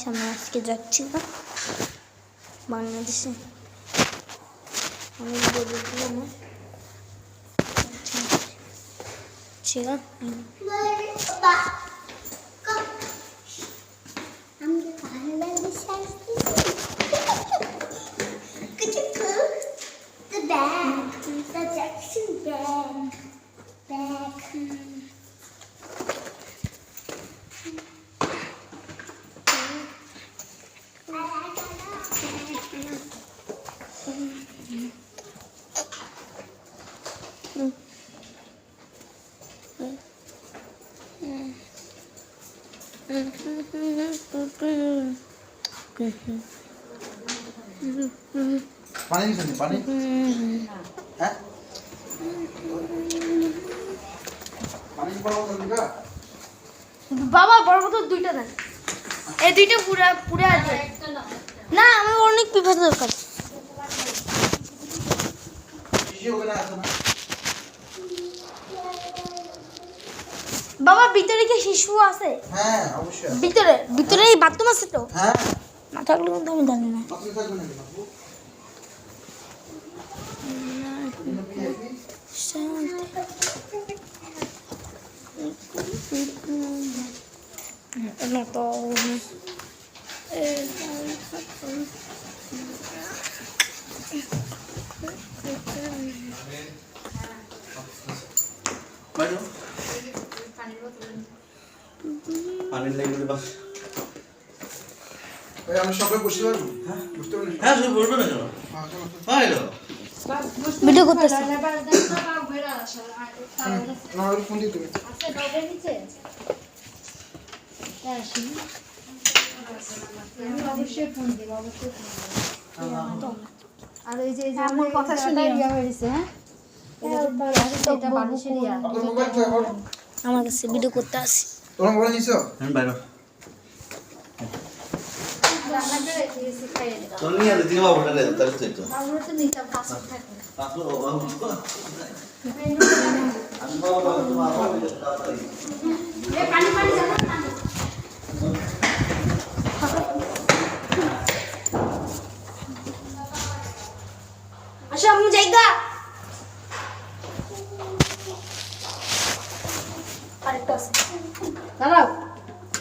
আমরা আজকে যাচ্ছি না বাংলাদেশে। আমি বলেছিলাম পানি দিছেন পানি হ্যাঁ পানি পড়াও না বাবা বড় বোতল দুইটা দেন। এই দুইটা পুরা পুরা আছে না, আমার অনেক পিপাসা দরকার। বাবা ভিতরে কি শিশু আছে? হ্যাঁ অবশ্যই ভিতরে ভিতরে এই বাথরুম আছে তো? হ্যাঁ না থাকলে কিন্তু আমি জানি না। আপনি থাকবেন নাকি বাবু না তো পানির লেগে বাস আমি সবাই বসতে পারবো হ্যাঁ বুঝতে পারলি হ্যাঁ সব বলবে না কেন হ্যাঁ এলো ভিডিও করতেছি। আমার ফোন দিয়ে তুমি অবশ্যই ফোন দিব, অবশ্যই ফোন দিব। আর ওই যে আমার কথা শুনে ইয়া হয়েছে, হ্যাঁ এটা বালিশের ইয়া। আপনার মোবাইল তো এখন আমার কাছে ভিডিও করতে আসি। তোমার মোবাইল নিছো আমি বাইরে রান্না করে দিয়েছি খাইয়ে দিলাম। তোর নিয়ে আলে দিবা ওটা রে তার তো আমরা তো নিতাম পাঁচ থাকে। তারপর আমি বাবা তোমার আবার তাড়াতাড়ি এ পানি পানি জানো পানি। আসো আমি জায়গা আরেকটা আছে। দাঁড়াও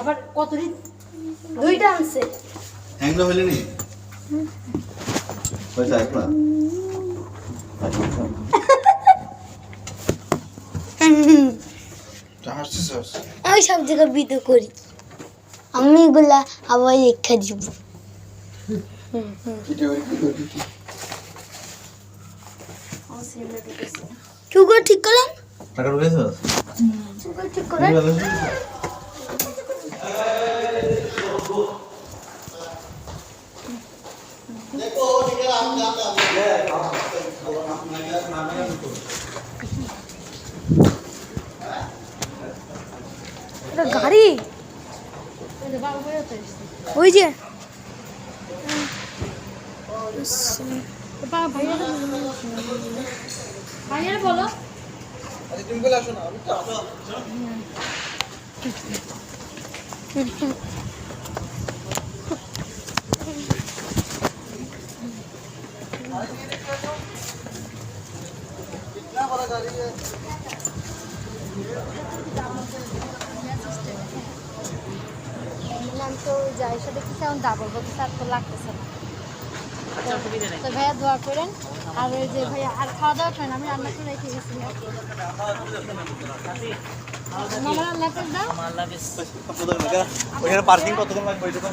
আবার কত দিন দুইটা আনছে। হ্যাংলো হইলে নি পয়সা একলা হাসছিস আমি সব জায়গায় ভিডিও করি। আমি এগুলা আবার লেখা দিব। ভিডিও কি সুগার ঠিক করলেন? টাকা ঢুকেছে সুগার ঠিক করেন। এটা গাড়ি বাবা হয়ে তো এসেছে। ওই যে বাবা ভাইয়ারে বলো আরে তুমি বলে আসো না আমি তো আসো कितना बड़ा गाड़ी है বললাম তো যাই সাথে কি কেমন ডাবল বলতে স্যার তো লাগতেছে না। তো ভাইয়া দোয়া করেন। আর ওই যে ভাইয়া আর খাওয়া দাওয়া করেন, আমি রান্না করে রেখে গেছি। মামা রান্না করে দাও। ওখানে পার্কিং কতক্ষণ লাগবে ওইটা তো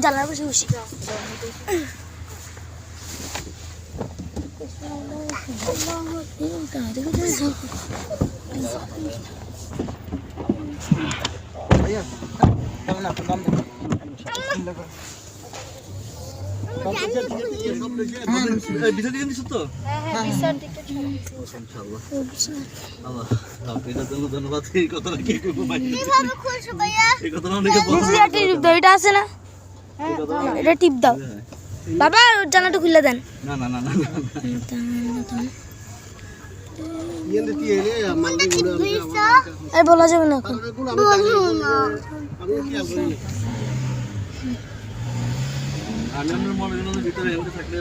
জানার বসে বসি ভাইয়া কেমন আপনার নাম ভিতর দিকে দিচ্ছ তো হ্যাঁ বিশাল টিকিট ইনশাআল্লাহ আল্লাহ এটার জন্য ধন্যবাদ। এই কথাটা কি করবো ভাই, কিভাবে খুলছো ভাইয়া এই কথাটা অনেকে বলে। দিদি একটা টিপ দাও, এটা আছে না, এটা টিপ দাও বাবা, ওর জানাটা খুলে দেন। না না না না এই বলা যাবে না এখন। আমি আপনার মনে করেন ভিতরে এমনি থাকলে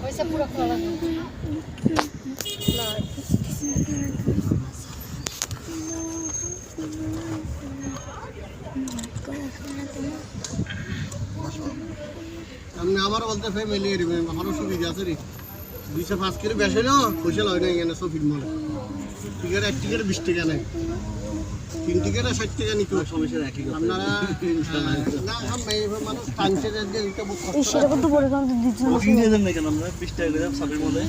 ওইসব পুরো খোলা আমি আমার বলতে ফ্যামিলি আমারও সুবিধা আছে রে 205 করে বেশি না পয়সা লাগে না এখানে সফির মলে টিকিট 1 টিকিট 20 টাকা নেয় 3 টিকিট 60 টাকা নিতে সমস্যা একই কথা আপনারা না আমি মানুষ টানছে যে এটা বহুত এই কষ্ট সেটা কত বড় কারণ দিচ্ছি বুকিং দিয়ে দেন না কেন আমরা 20 টাকা করে সাবের মধ্যে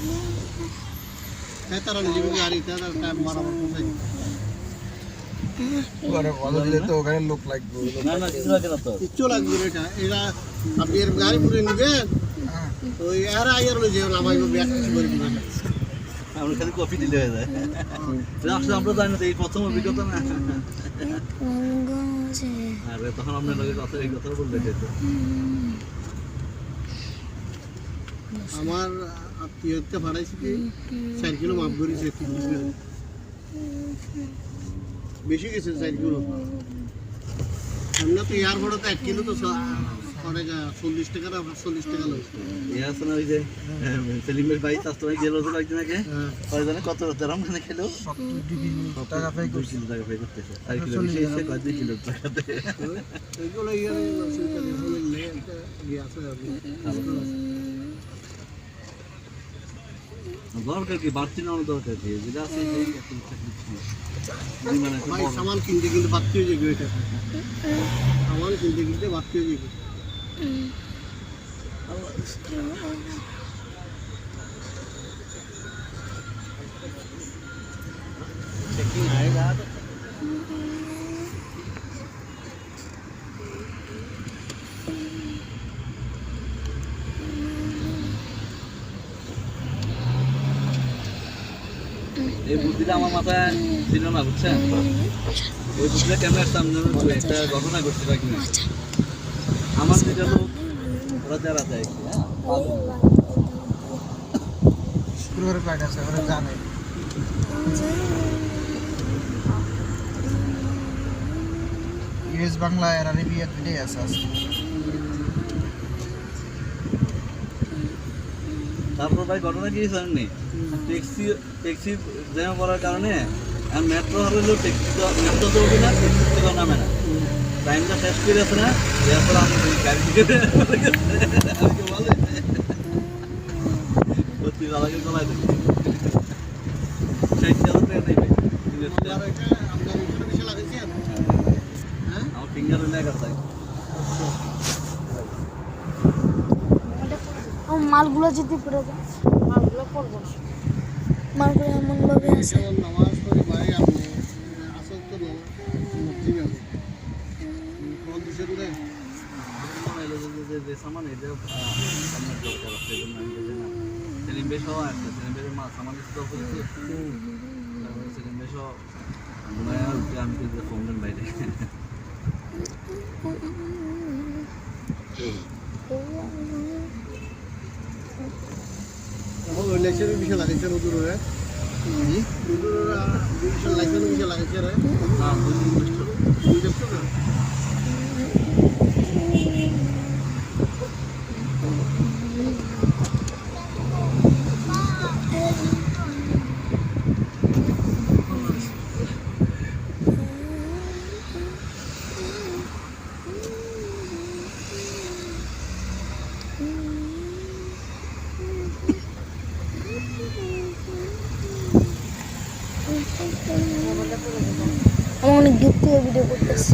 হয় তারা নিজে গাড়িটা টাইম মারামার করতে ওখানে ভালো দিলে তো ওখানে লোক লাগবে। না না কিছু লাগে না তো কিচ্ছু লাগবে না এটা এরা আপনি এর গাড়ি পুরে নেবেন তো এরা আইয়ার লই যাও নামাইবো ব্যাগ কিছু করে দিবেন আমরা খালি কফি দিলে হয়ে যায়। আসলে আমরা জানি না, এই প্রথম অভিজ্ঞতা না। আরে তখন আপনার লগে কথা এই কথা বললে যেত। আমার আত্মীয়কে ভাড়াইছি কি 4 কিলো মাপ করেছে 3 কিলো বেশি গেছে 4 কিলো আমরা তো এয়ারপোর্টে তো 1 কিলো তো পড়েগা 40 টাকা না 40 টাকা লয় এই আছে না ওই যে সেলিমের ভাই তাস্তমাই গেল তো একদিন আগে কয় জানে কত তেরাম খানে খেলো 70 টাকা পাই করছি। 2 টাকা পে করতেছে আর কিলো বেশি এসে কয় 2 কিলো টাকাতে এইগুলো ইয়ার সুবিধা হলে লে ইয়ে আছে দরকার কি বাড়তি না দরকার কি যেটা আছে সেই মানে ভাই সামান কিনতে কিনতে বাড়তি হয়ে যাবে এটা সামান কিনতে কিনতে বাড়তি হয়ে যাবে चेकिंग आएगा तो এই বুদ্ধিটা আমার মাথায় ছিল না, বুঝছেন? এই বুদ্ধিটা কেমন সামনে একটা ঘটনা ঘটতে পারি না আমার যেটা লোক ওরা যারা যায় হ্যাঁ শুক্রবারে ফ্লাইট আছে, ওরা জানে। ইউএস বাংলা আর আরবিয়া দুটোই আছে আজকে। তারপর ভাই ঘটনা কি জানেননি, ট্যাক্সি জ্যাম করার কারণে আর মেট্রো হলেও মেট্রো তো উঠে না, ট্যাক্সি থেকে নামে না, টাইমটা শেষ করে আছে না, এরপর আমি গাড়ি থেকে বলে সত্যি দাদাকে চলাই দেবে 60,000 টাকা দেবে আপনার ভিতরে বেশি লাগাইছে হ্যাঁ আমার ফিঙ্গার হলে একা থাকে। মালগুলো যদি পড়ে যায়, মালগুলো পড়বো না। মালগুলো এমন ভাবে আছে যেমন নামাজ পড়ে ভাই আপনি আসল তো ঠিক আছে কোন দিশে দূরে যে সামান এটা আপনার দরকার আছে, এই জন্য আমি বুঝি না সেলিম বেশ হওয়া আছে, সেলিম বেশের সামান দিতে করেছি, সেলিম বেশ আমি কিন্তু ফোন দেন বাইরে আমার লাইসেন্স বিষয় লাগাইছে নতুন রে নতুন লাইসেন্স বিষয় লাগাইছে রে হ্যাঁ দুই দেখছো না আমার অনেক দূর থেকে ভিডিও করতেছে।